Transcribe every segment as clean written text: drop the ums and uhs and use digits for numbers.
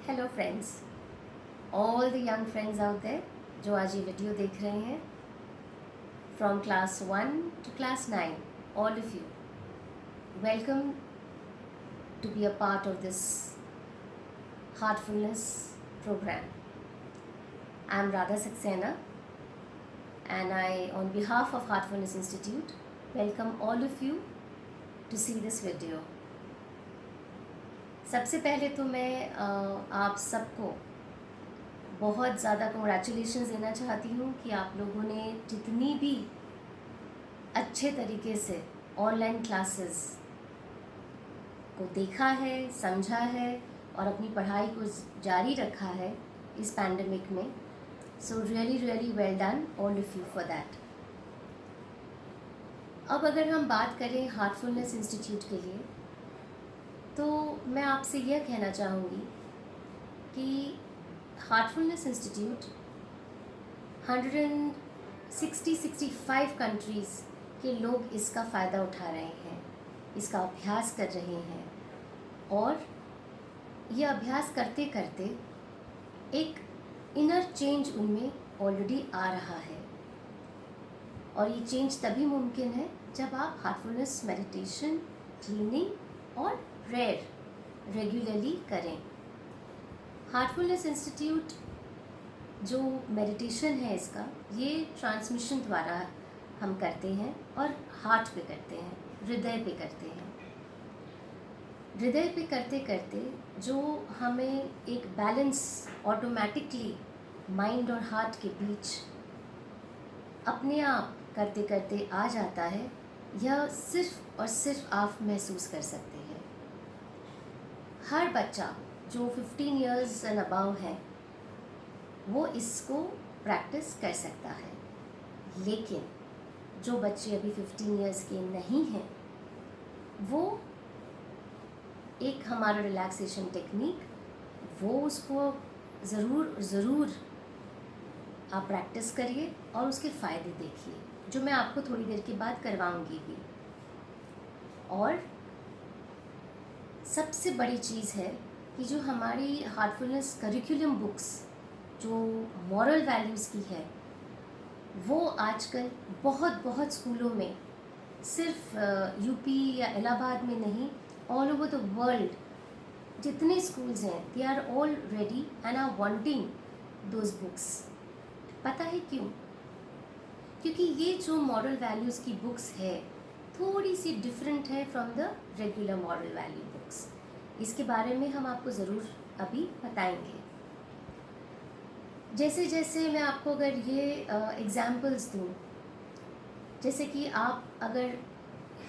Hello friends, all the young friends out there जो आज ये वीडियो देख रहे हैं, from class 1 to class 9, all of you, welcome to be a part of this Heartfulness program. I am Radha Saxena and I, on behalf of Heartfulness Institute, welcome all of you to see this video. सबसे पहले तो मैं आप सबको बहुत ज़्यादा congratulations देना चाहती हूँ कि आप लोगों ने जितनी भी अच्छे तरीके से ऑनलाइन क्लासेस को देखा है, समझा है और अपनी पढ़ाई को जारी रखा है इस पैंडमिक में. So really well done all of you for that. अब अगर हम बात करें हार्टफुलनेस इंस्टीट्यूट के लिए, तो मैं आपसे यह कहना चाहूँगी कि हार्टफुलनेस इंस्टीट्यूट 165 कंट्रीज़ के लोग इसका फ़ायदा उठा रहे हैं, इसका अभ्यास कर रहे हैं और ये अभ्यास करते करते एक इनर चेंज उनमें ऑलरेडी आ रहा है. और ये चेंज तभी मुमकिन है जब आप हार्टफुलनेस मेडिटेशन, क्लीनिंग और प्रेयर रेगुलरली करें. हार्टफुलनेस इंस्टीट्यूट जो मेडिटेशन है इसका, ये ट्रांसमिशन द्वारा हम करते हैं और हार्ट पे करते हैं, हृदय पे करते हैं. हृदय पे करते करते जो हमें एक बैलेंस ऑटोमेटिकली माइंड और हार्ट के बीच अपने आप करते करते आ जाता है, यह सिर्फ और सिर्फ आप महसूस कर सकते हैं. हर बच्चा जो 15 इयर्स एंड अबव है वो इसको प्रैक्टिस कर सकता है, लेकिन जो बच्चे अभी 15 इयर्स के नहीं हैं वो एक हमारा रिलैक्सेशन टेक्निक वो उसको ज़रूर आप प्रैक्टिस करिए और उसके फ़ायदे देखिए, जो मैं आपको थोड़ी देर के बाद करवाऊंगी भी. और सबसे बड़ी चीज़ है कि जो हमारी हार्टफुलनेस करिकुलम बुक्स जो मॉरल वैल्यूज़ की है, वो आजकल बहुत स्कूलों में, सिर्फ यूपी या इलाहाबाद में नहीं, ऑल ओवर द वर्ल्ड जितने स्कूल्स हैं, they are all ready and are wanting those books. पता है क्यों? क्योंकि ये जो मॉरल वैल्यूज़ की बुक्स है थोड़ी सी डिफरेंट है from the regular moral value books. इसके बारे में हम आपको ज़रूर अभी बताएंगे. जैसे जैसे मैं आपको अगर ये एग्ज़ाम्पल्स दूँ, जैसे कि आप अगर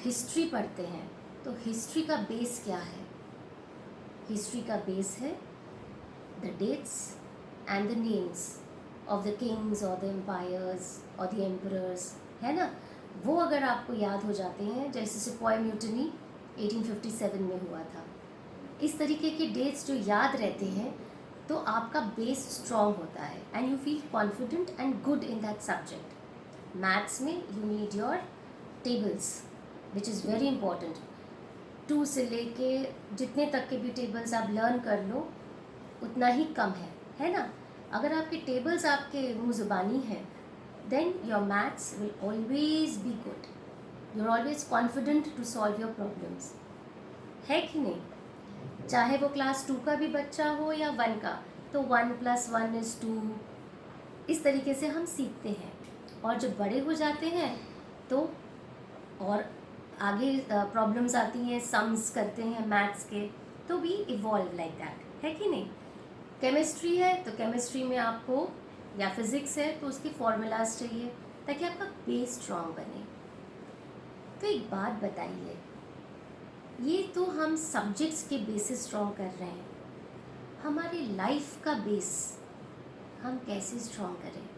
हिस्ट्री पढ़ते हैं तो हिस्ट्री का बेस क्या है? हिस्ट्री का बेस है the dates and the names of the kings और द एम्पायर्स और द एम्परर्स, है ना. वो अगर आपको याद हो जाते हैं, जैसे सिपॉय म्यूटनी 1857 में हुआ था, इस तरीके के डेट्स जो याद रहते हैं तो आपका बेस स्ट्रॉन्ग होता है and you feel confident and good in that subject. Maths में you need your tables which is very important. 2 से लेके जितने तक के भी टेबल्स आप लर्न कर लो उतना ही कम है ना. अगर आपके टेबल्स आपके मुँह ज़ुबानी हैं, then your maths will always be good. You're always confident to solve your problems. है कि नहीं? चाहे वो क्लास 2 का भी बच्चा हो या 1 का, तो 1 + 1 = 2. इस तरीके से हम सीखते हैं और जब बड़े हो जाते हैं तो और आगे प्रॉब्लम्स आती हैं, सम्स करते हैं मैथ्स के, तो वी इवॉल्व लाइक दैट, है कि नहीं. केमिस्ट्री है तो केमिस्ट्री में आपको, या फिज़िक्स है तो उसके फॉर्मूलाज चाहिए ताकि आपका बेस स्ट्रॉन्ग बने. तो एक बात बताइए, ये तो हम सब्जेक्ट्स के बेसिस स्ट्रॉन्ग कर रहे हैं, हमारी लाइफ का बेस हम कैसे स्ट्रॉन्ग करें?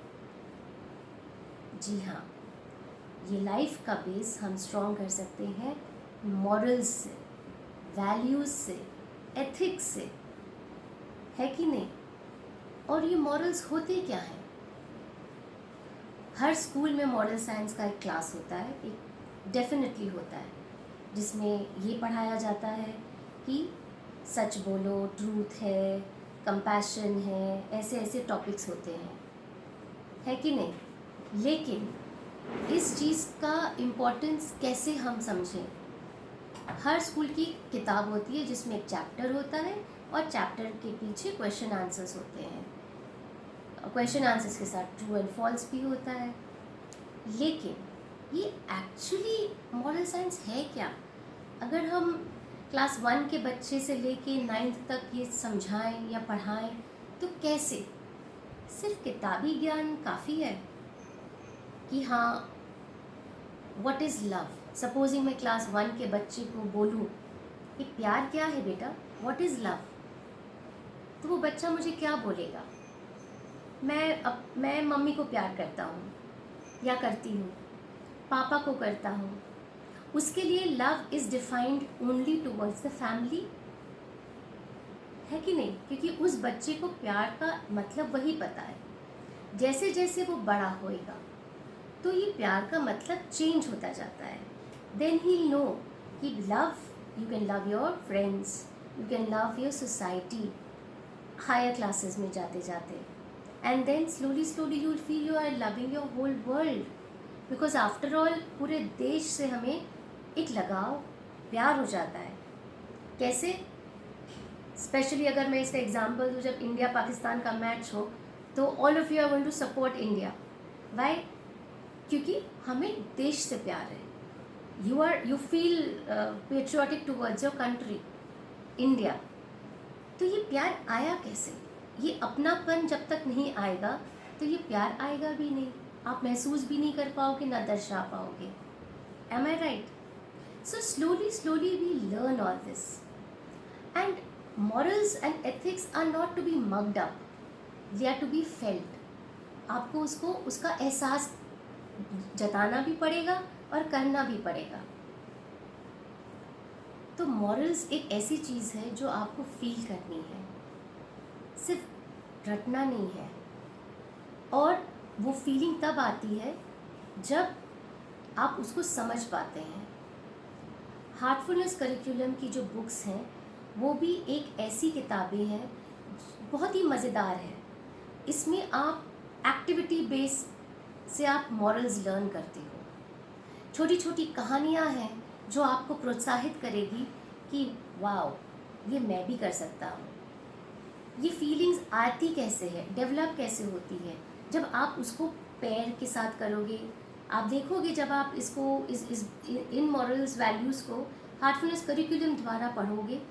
जी हाँ, ये लाइफ का बेस हम स्ट्रॉन्ग कर सकते हैं मॉरल्स से, वैल्यूज़ से, एथिक्स से, है कि नहीं. और ये मॉरल्स होते क्या हैं? हर स्कूल में मॉरल साइंस का एक क्लास होता है, एक डेफिनेटली होता है, जिसमें ये पढ़ाया जाता है कि सच बोलो, ट्रूथ है, कंपैशन है, ऐसे ऐसे टॉपिक्स होते हैं, है कि नहीं? लेकिन इस चीज़ का इम्पोर्टेंस कैसे हम समझें? हर स्कूल की किताब होती है जिसमें एक चैप्टर होता है और चैप्टर के पीछे क्वेश्चन आंसर्स होते हैं। क्वेश्चन आंसर्स के साथ ट्रू एंड फॉल्स भी होता है। लेकिन ये एक्चुअली मॉरल साइंस है क्या? अगर हम क्लास 1 के बच्चे से लेके 9th तक ये समझाएं या पढ़ाएं तो कैसे? सिर्फ किताबी ज्ञान काफ़ी है कि हाँ, व्हाट इज़ लव? सपोजिंग मैं क्लास 1 के बच्चे को बोलूँ कि प्यार क्या है बेटा, व्हाट इज़ लव, तो वो बच्चा मुझे क्या बोलेगा? मैं मम्मी को प्यार करता हूँ या करती हूँ, पापा को करता हूँ। उसके लिए love is defined only towards the family, है कि नहीं? क्योंकि उस बच्चे को प्यार का मतलब वही पता है। जैसे जैसे वो बड़ा होएगा तो ये प्यार का मतलब चेंज होता जाता है। देन ही नो कि love, you can love your friends, you can love your society, higher classes में जाते जाते, and then slowly slowly you will feel you are loving your whole world, because after all पूरे देश से हमें एक लगाव, प्यार हो जाता है। कैसे? स्पेशली अगर मैं इसका एग्जांपल दूँ, जब इंडिया पाकिस्तान का मैच हो तो all of you are going to support India. Why? क्योंकि हमें देश से प्यार है। You feel patriotic towards your country India. तो ये प्यार आया कैसे? ये अपनापन जब तक नहीं आएगा तो ये प्यार आएगा भी नहीं, आप महसूस भी नहीं कर पाओगे, ना दर्शा पाओगे। Am I right? So slowly slowly we learn all this, and morals and ethics are not to be mugged up, they are to be felt. आपको उसको उसका एहसास जताना भी पड़ेगा और करना भी पड़ेगा। तो मॉरल्स एक ऐसी चीज़ है जो आपको फील करनी है, सिर्फ रटना नहीं है। और वो फीलिंग तब आती है जब आप उसको समझ पाते हैं। हार्टफुलनेस करिकुलम की जो बुक्स हैं वो भी एक ऐसी किताबें हैं, बहुत ही मज़ेदार है। इसमें आप एक्टिविटी बेस से आप मॉरल्स लर्न करते हो। छोटी छोटी कहानियाँ हैं जो आपको प्रोत्साहित करेगी कि वाओ, ये मैं भी कर सकता हूँ। ये फीलिंग्स आती कैसे है, डेवलप कैसे होती है? जब आप उसको पैर के साथ करोगे, आप देखोगे जब आप इसको इन मॉरल्स वैल्यूज़ को हार्टफुलनेस करिकुलम द्वारा पढ़ोगे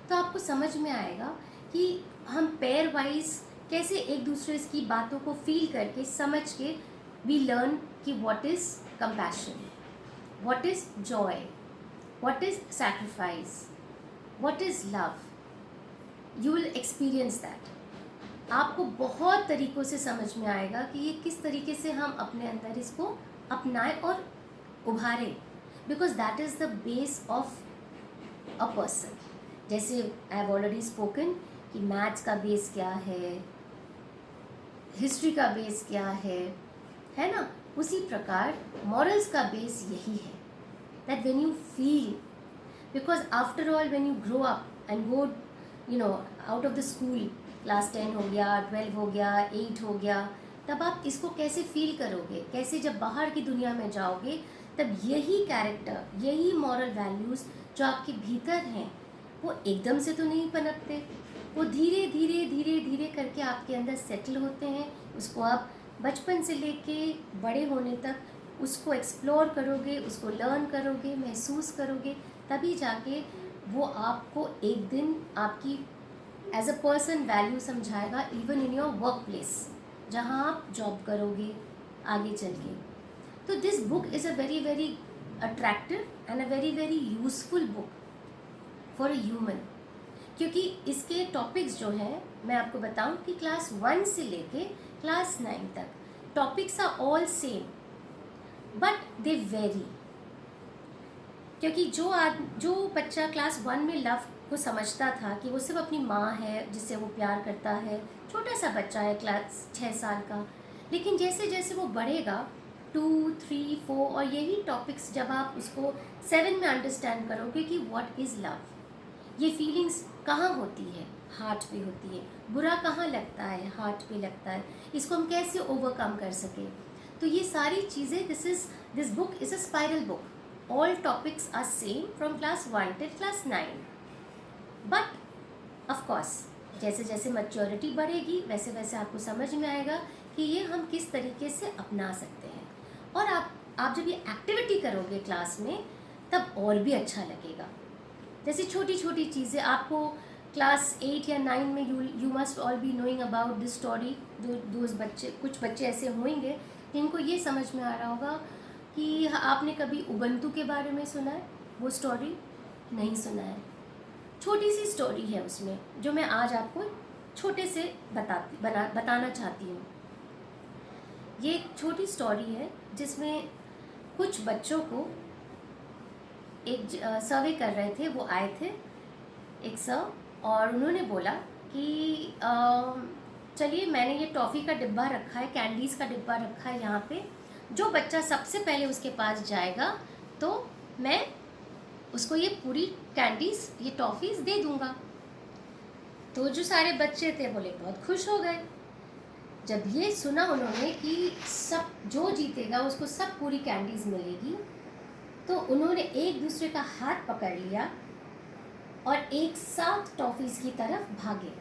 तो आपको समझ में आएगा कि हम पेयर वाइज कैसे एक दूसरे की बातों को फील करके समझ के वी लर्न कि what is compassion, what is Joy, what is sacrifice, what is love. You will experience that. आपको बहुत तरीक़ों से समझ में आएगा कि ये किस तरीके से हम अपने अंदर इसको अपनाएं और उभारें, because that is the base of a person. जैसे आई हैव ऑलरेडी स्पोकन कि मैथ्स का बेस क्या है, हिस्ट्री का बेस क्या है ना? उसी प्रकार मॉरल्स का बेस यही है, that when you feel, because after all when you grow up and go out of the school, class 10 हो गया, 12 हो गया, 8 हो गया, तब आप इसको कैसे फील करोगे? कैसे जब बाहर की दुनिया में जाओगे तब यही कैरेक्टर, यही मॉरल वैल्यूज़ जो आपके भीतर हैं वो एकदम से तो नहीं पनपते, वो धीरे धीरे धीरे धीरे करके आपके अंदर सेटल होते हैं। उसको आप बचपन से लेके बड़े होने तक उसको एक्सप्लोर करोगे, उसको लर्न करोगे, महसूस करोगे, तभी जाके वो आपको एक दिन आपकी एज अ पर्सन वैल्यू समझाएगा, even in your work place जहाँ आप जॉब करोगे आगे चल के। तो this book is a very very attractive and a very very useful book for a human, क्योंकि इसके टॉपिक्स जो हैं मैं आपको बताऊं कि क्लास 1 से लेके क्लास 9 तक topics are all same but they vary. क्योंकि जो बच्चा क्लास 1 में लव को समझता था कि वो सिर्फ अपनी माँ है जिससे वो प्यार करता है, छोटा सा बच्चा है क्लास 6 साल का, लेकिन जैसे जैसे वो बढ़ेगा 2, 3, 4 और यही टॉपिक्स जब आप उसको 7 में अंडरस्टैंड करोगे कि व्हाट इज़ लव, ये फीलिंग्स कहाँ होती है, हार्ट पे होती है। बुरा कहाँ लगता है? हार्ट पे लगता है। इसको हम कैसे ओवरकम कर सकें? तो ये सारी चीज़ें, this book is a spiral book. All topics are same from class 1 till class 9, but of course जैसे जैसे मैच्योरिटी बढ़ेगी वैसे वैसे आपको समझ में आएगा कि ये हम किस तरीके से अपना सकते हैं। और आप जब ये एक्टिविटी करोगे क्लास में तब और भी अच्छा लगेगा। जैसे छोटी छोटी चीज़ें आपको क्लास 8 या 9 में you must all be knowing about this story. Those बच्चे, कुछ बच्चे ऐसे होंगे जिनको ये समझ में आ रहा होगा कि आपने कभी उबंटू के बारे में सुना है? वो स्टोरी नहीं सुना है। छोटी सी स्टोरी है उसमें जो मैं आज आपको छोटे से बताना चाहती हूँ। ये एक छोटी स्टोरी है जिसमें कुछ बच्चों को एक सर्वे कर रहे थे। वो आए थे एक सर और उन्होंने बोला कि चलिए मैंने ये टॉफ़ी का डिब्बा रखा है, कैंडीज़ का डिब्बा रखा है यहाँ पे, जो बच्चा सबसे पहले उसके पास जाएगा तो मैं उसको ये पूरी कैंडीज़, ये टॉफ़ीज़ दे दूँगा। तो जो सारे बच्चे थे बोले बहुत खुश हो गए। जब ये सुना उन्होंने कि सब जो जीतेगा उसको सब पूरी कैंडीज़ मिलेगी, तो उन्होंने एक दूसरे का हाथ पकड़ लिया और एक साथ टॉफ़ीज़ की तरफ भागे।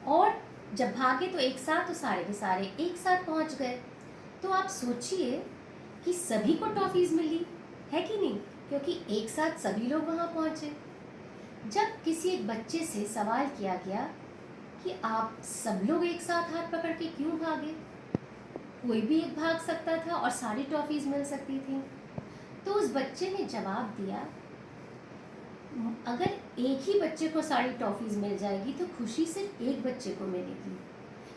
और जब भागे तो एक साथ, तो सारे के सारे एक साथ पहुंच गए। तो आप सोचिए कि सभी को टॉफ़ीज़ मिली है कि नहीं, क्योंकि एक साथ सभी लोग वहाँ पहुँचे। जब किसी एक बच्चे से सवाल किया गया कि आप सब लोग एक साथ हाथ पकड़ के क्यों भागे? कोई भी एक भाग सकता था और सारी टॉफ़ीज़ मिल सकती थी। तो उस बच्चे ने जवाब दिया, अगर एक ही बच्चे को सारी टॉफ़ीज़ मिल जाएगी तो खुशी सिर्फ एक बच्चे को मिलेगी,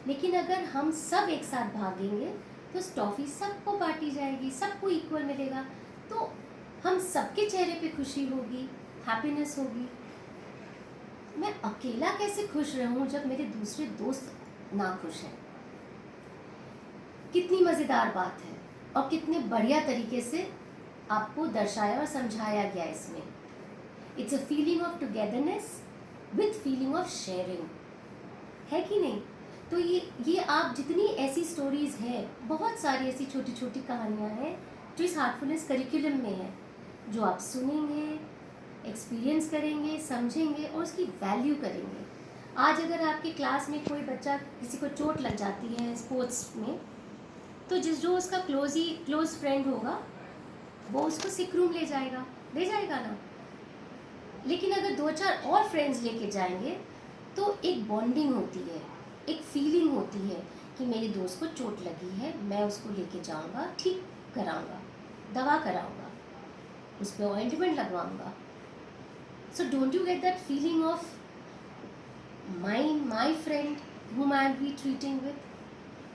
लेकिन अगर हम सब एक साथ भागेंगे तो टॉफ़ी सबको बांटी जाएगी, सबको इक्वल मिलेगा, तो हम सबके चेहरे पे खुशी होगी, हैप्पीनेस होगी। मैं अकेला कैसे खुश रहूं जब मेरे दूसरे दोस्त ना खुश हैं? कितनी मज़ेदार बात है और कितने बढ़िया तरीके से आपको दर्शाया और समझाया गया इसमें। It's a feeling of togetherness with feeling of sharing, है कि नहीं? तो ये आप जितनी ऐसी स्टोरीज़ हैं, बहुत सारी ऐसी छोटी छोटी कहानियाँ हैं जो इस हार्टफुलनेस करिकुलम में है, जो आप सुनेंगे, एक्सपीरियंस करेंगे, समझेंगे और उसकी वैल्यू करेंगे। आज अगर आपके क्लास में कोई बच्चा, किसी को चोट लग जाती है स्पोर्ट्स में, तो जो उसका क्लोज फ्रेंड होगा वो उसको सिक रूम ले जाएगा ना। लेकिन अगर 2-4 और फ्रेंड्स लेके जाएंगे तो एक बॉन्डिंग होती है, एक फीलिंग होती है कि मेरे दोस्त को चोट लगी है, मैं उसको लेके जाऊंगा, ठीक कराऊंगा, दवा कराऊंगा, उस पर ऑइंटमेंट लगवाऊंगा। So don't you get that feeling of my friend whom I will be treating with?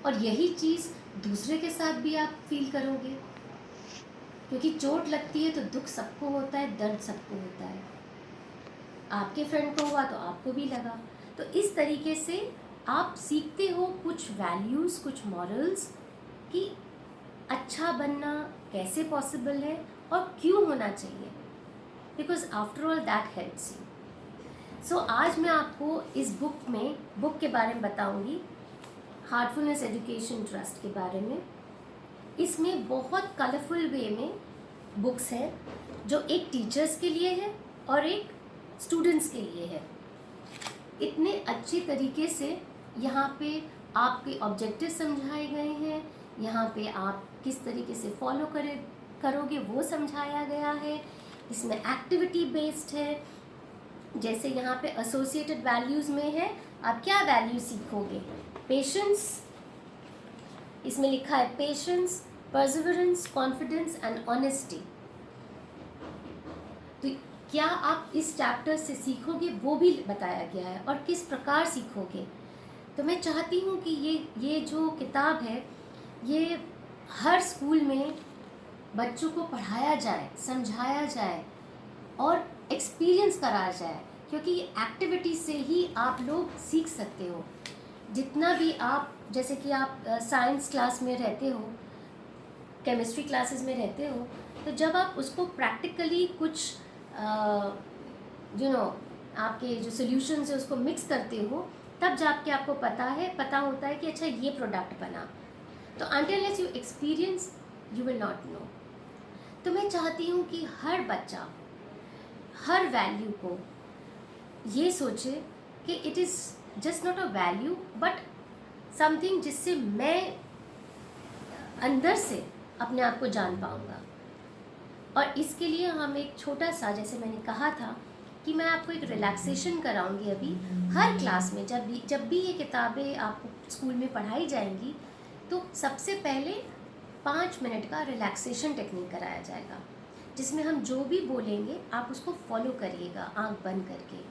और यही चीज़ दूसरे के साथ भी आप फील करोगे, क्योंकि चोट लगती है तो दुख सबको होता है, दर्द सबको होता है। आपके फ्रेंड को हुआ तो आपको भी लगा। तो इस तरीके से आप सीखते हो कुछ वैल्यूज़, कुछ मॉरल्स, कि अच्छा बनना कैसे पॉसिबल है और क्यों होना चाहिए, because after all that helps you. So आज मैं आपको इस बुक के बारे में बताऊंगी, हार्टफुलनेस एजुकेशन ट्रस्ट के बारे में। इसमें बहुत कलरफुल वे में बुक्स हैं जो एक टीचर्स के लिए है और एक स्टूडेंट्स के लिए है। इतने अच्छे तरीके से यहाँ पे आपके ऑब्जेक्टिव समझाए गए हैं, यहाँ पे आप किस तरीके से फॉलो करोगे वो समझाया गया है। इसमें एक्टिविटी बेस्ड है, जैसे यहाँ पे एसोसिएटेड वैल्यूज़ में है, आप क्या वैल्यू सीखोगे? पेशेंस, इसमें लिखा है patience, perseverance, confidence and honesty. तो क्या आप इस चैप्टर से सीखोगे वो भी बताया गया है, और किस प्रकार सीखोगे। तो मैं चाहती हूँ कि ये जो किताब है ये हर स्कूल में बच्चों को पढ़ाया जाए, समझाया जाए और एक्सपीरियंस कराया जाए, क्योंकि एक्टिविटी से ही आप लोग सीख सकते हो। जितना भी आप, जैसे कि आप साइंस क्लास में रहते हो, केमिस्ट्री क्लासेस में रहते हो, तो जब आप उसको प्रैक्टिकली कुछ आपके जो सॉल्यूशंस है उसको मिक्स करते हो, तब जाके आपको पता होता है कि अच्छा ये प्रोडक्ट बना। तो until unless you experience you will not know। तो मैं चाहती हूँ कि हर बच्चा हर वैल्यू को ये सोचे कि it is just not a value but something जिससे मैं अंदर से अपने आप को जान पाऊँगा। और इसके लिए हम एक छोटा सा, जैसे मैंने कहा था कि मैं आपको एक रिलैक्सेशन कराऊंगी अभी हर क्लास में। जब भी ये किताबें आपको स्कूल में पढ़ाई जाएंगी तो सबसे पहले 5 मिनट का रिलैक्सेशन टेक्निक कराया जाएगा, जिसमें हम जो भी बोलेंगे आप उसको फॉलो करिएगा आंख बंद करके।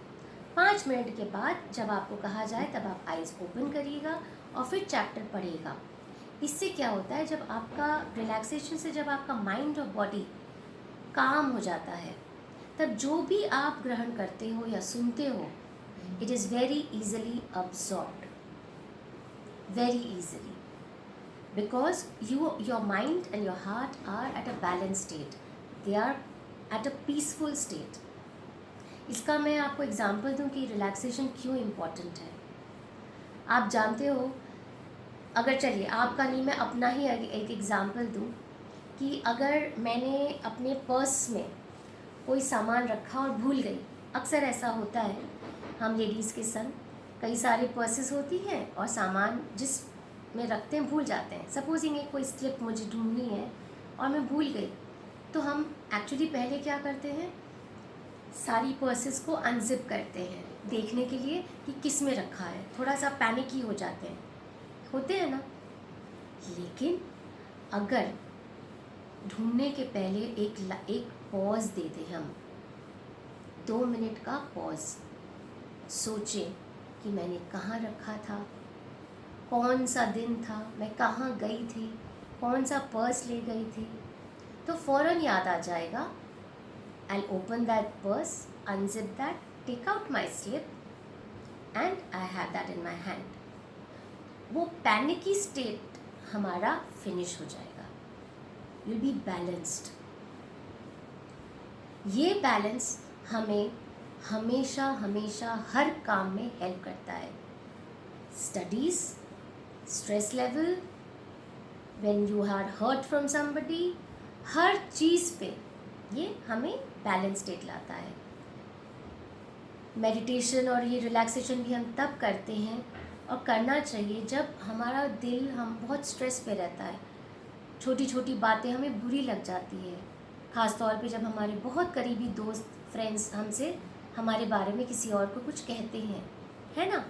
5 मिनट के बाद जब आपको कहा जाए तब आप आइज़ ओपन करिएगा और फिर चैप्टर पढ़िएगा। इससे क्या होता है, जब आपका रिलैक्सेशन से जब आपका माइंड और बॉडी काम हो जाता है, तब जो भी आप ग्रहण करते हो या सुनते हो it is very easily absorbed, very easily, because your mind and your heart are at a balance state, they are at a peaceful state. इसका मैं आपको एग्जांपल दूं कि रिलैक्सेशन क्यों इम्पॉर्टेंट है। आप जानते हो, अगर चलिए आपका नहीं, मैं अपना ही एक एग्जांपल दूं कि अगर मैंने अपने पर्स में कोई सामान रखा और भूल गई, अक्सर ऐसा होता है हम लेडीज़ के संग, कई सारे पर्सेस होती हैं और सामान जिस में रखते हैं भूल जाते हैं। सपोजिंग एक कोई स्लिप मुझे ढूंढनी है और मैं भूल गई, तो हम एक्चुअली पहले क्या करते हैं, सारी पर्सेस को अनजिप करते हैं देखने के लिए कि किस में रखा है, थोड़ा सा पैनिक ही हो जाते होते हैं ना। लेकिन अगर ढूंढने के पहले एक पॉज दे दें, हम 2 मिनट का पॉज, सोचें कि मैंने कहाँ रखा था, कौन सा दिन था, मैं कहाँ गई थी, कौन सा पर्स ले गई थी, तो फ़ौरन याद आ जाएगा। I open that purse, unzip that, take out my slip and I have that in my hand. वो पैनिकी स्टेट हमारा फिनिश हो जाएगा, विल बी बैलेंस्ड। ये बैलेंस हमें हमेशा हमेशा हर काम में हेल्प करता है। Studies, stress level, when you are hurt from somebody, हर चीज़ पे ये हमें बैलेंस स्टेट लाता है। मेडिटेशन और ये रिलैक्सेशन भी हम तब करते हैं और करना चाहिए जब हमारा दिल, हम बहुत स्ट्रेस पे रहता है, छोटी छोटी बातें हमें बुरी लग जाती है, ख़ास तौर पे जब हमारे बहुत करीबी दोस्त, फ्रेंड्स हमसे हमारे बारे में किसी और को कुछ कहते हैं, है ना।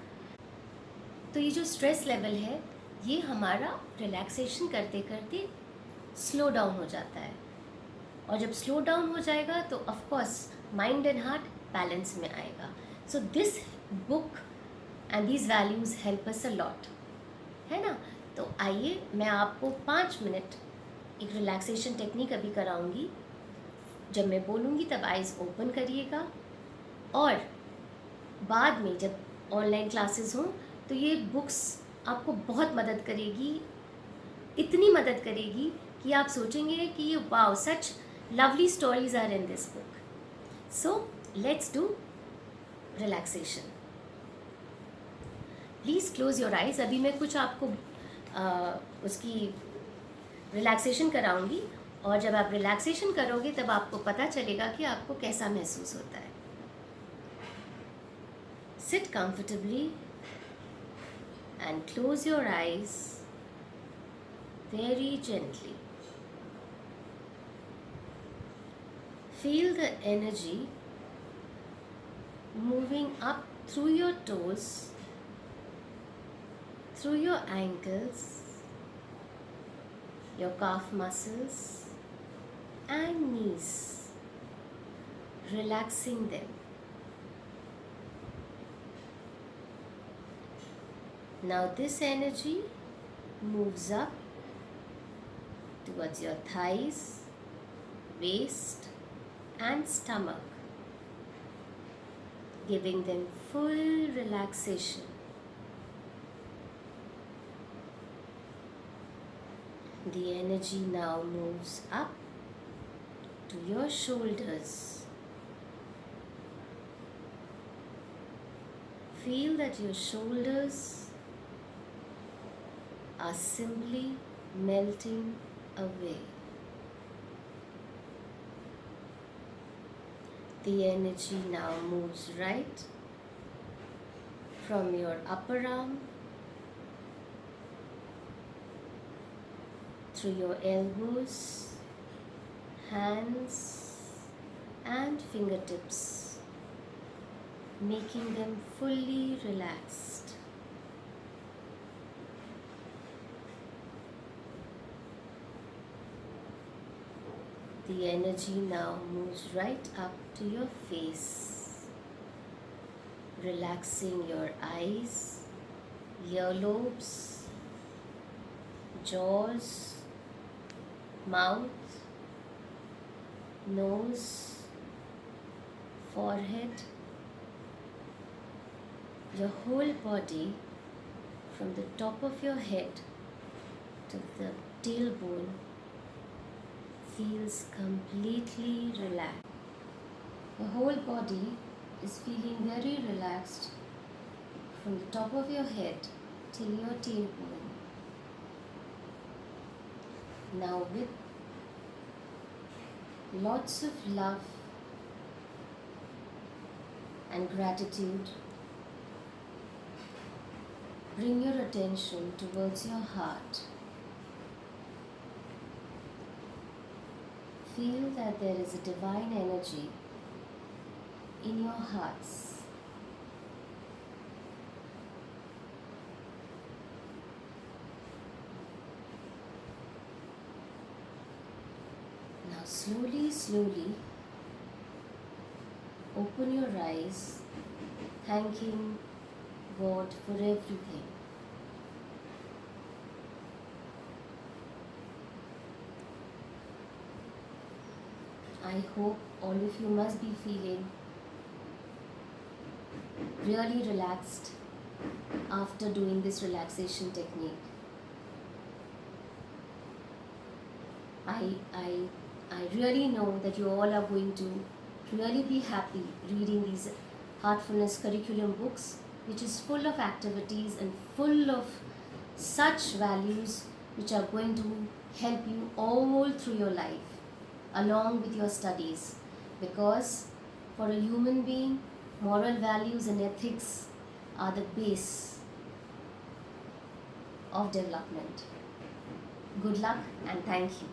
तो ये जो स्ट्रेस लेवल है ये हमारा रिलैक्सेशन करते करते स्लो डाउन हो जाता है, और जब स्लो डाउन हो जाएगा तो of course mind and heart balance में आएगा। So this book and these values help us a lot, है ना। तो आइए मैं आपको 5 मिनट एक रिलैक्सेशन टेक्निक अभी कराऊंगी। जब मैं बोलूँगी तब आइज़ ओपन करिएगा, और बाद में जब ऑनलाइन क्लासेस हों तो ये बुक्स आपको बहुत मदद करेगी, इतनी मदद करेगी कि आप सोचेंगे कि ये wow, such lovely stories are in this book. So let's do relaxation. Please close your eyes. अभी मैं कुछ आपको उसकी रिलैक्सेशन कराऊंगी, और जब आप रिलैक्सेशन करोगे तब आपको पता चलेगा कि आपको कैसा महसूस होता है। Seat comfortably and close your eyes very gently. Feel the energy moving up through your toes, through your ankles, your calf muscles and knees, relaxing them. Now this energy moves up towards your thighs, waist and stomach, giving them full relaxation. The energy now moves up to your shoulders, Feel that your shoulders are simply melting away. The energy now moves right from your upper arm through your elbows, hands, and fingertips, making them fully relaxed. The energy now moves right up to your face, relaxing your eyes, earlobes, jaws, mouth, nose, forehead, your whole body from the top of your head to the tailbone feels completely relaxed. The whole body is feeling very relaxed from the top of your head till your tailbone. Now, with lots of love and gratitude, bring your attention towards your heart. Feel that there is a divine energy in your hearts. Now slowly, slowly open your eyes, thanking God for everything. I hope all of you must be feeling really relaxed after doing this relaxation technique. I really know that you all are going to really be happy reading these Heartfulness curriculum books, which is full of activities and full of such values which are going to help you all through your life along with your studies, because for a human being, moral values and ethics are the base of development. Good luck and thank you.